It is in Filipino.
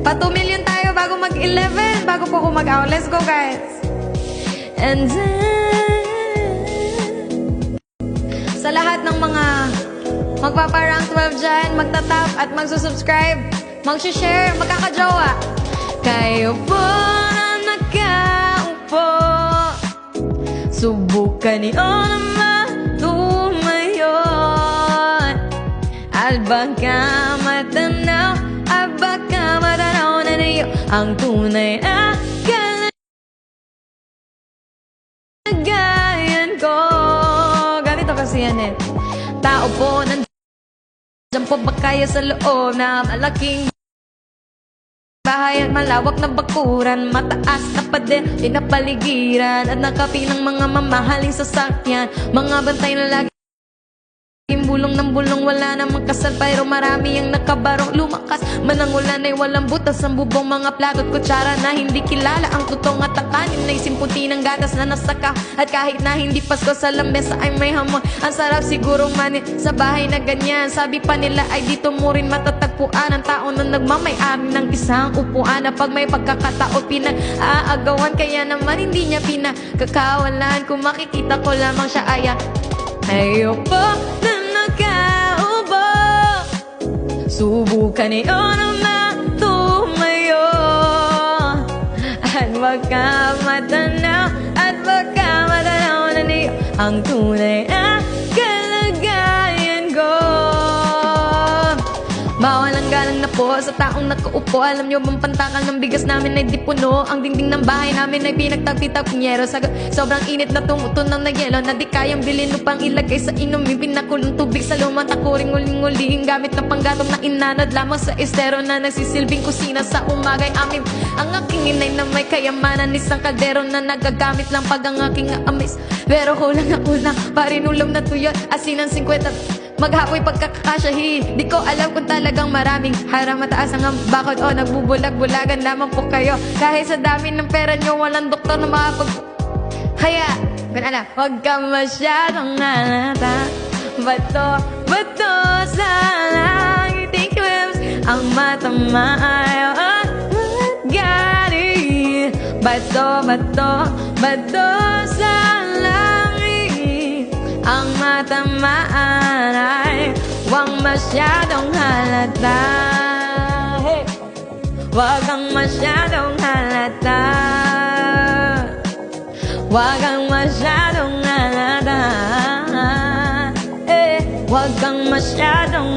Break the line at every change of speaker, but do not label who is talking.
Pa 2 million tayo bago mag-11, bago po ako mag-out. Let's go, guys. And then, sa lahat ng mga magpaparang 12 dyan, magtatap at magsusubscribe, magshishare, magkakajowa, kayo po na nakaupo, subukan niyo naman tumayo, at baka matanaw, at baka matanaw na niyo ang tunay na kalagayan ko. Ganito kasi yan eh. Tao po, nandiyan po ba kayo sa loob na malaking bahay at malawak na bakuran, mataas na pader, pinapaligiran at nakapilang mga mamahaling sasakyan, mga bantay na lagi bulong ng bulong, wala namang kasal pero marami ang nakabarong lumakas. Manangulan ay walang butas ang bubong, mga plato at kutsara na hindi kilala. Ang tutong at ang kanin ay simputi ng gatas na nasaka. At kahit na hindi Pasko sa lamesa ay may hamon. Ang sarap siguro manin sa bahay na ganyan. Sabi pa nila ay dito mo rin matatagpuan ang tao na nagmamay-ari ng isang upuan, na pag may pagkakatao pinag-aagawan, kaya naman hindi niya pinagkakawalan. Kung makikita ko lamang siya ay ayoko na nakaubo, subukan niyo naman tumayo, at baka matanaw, at baka matanaw na niyo ang tunay na kalagayan ko. Bawal ang galang na po sa taong nakaupo. Alam nyo bang pantakal ng bigas namin ay di puno? Ang dingding ng bahay namin ay pinagtagpi-tagpinyero. Sobrang init na tumutunaw na yelo, na di kayang bilhin upang ilagay sa inumin. Pinakulong tubig sa lumang takuring uling-uling, gamit ng panggatong na inanod lamang sa estero na nagsisilbing kusina sa umagay amin. Ang aking inay na may kayamanan, isang kaldero na nagagamit lang pag ang aking aamis. Pero kulang na kulang, parinulong na tuyo, asin ang 50 maghapoy pagkakasyahin. Di ko alam kung talagang maraming harang, mataas ang bakod o nagbubulag-bulagan lamang po kayo. Kahit sa dami ng pera nyo, walang doktor na makapag... Kaya, huwag ka masyadong halata. Bato sa langit, thank you, ang mata maayo at magari. Bato sa langit, ang mata maaray, huwag masyadong halata. Hey! Huwag kang masyadong halata, huwag kang masyadong halata. Huwag kang masyadong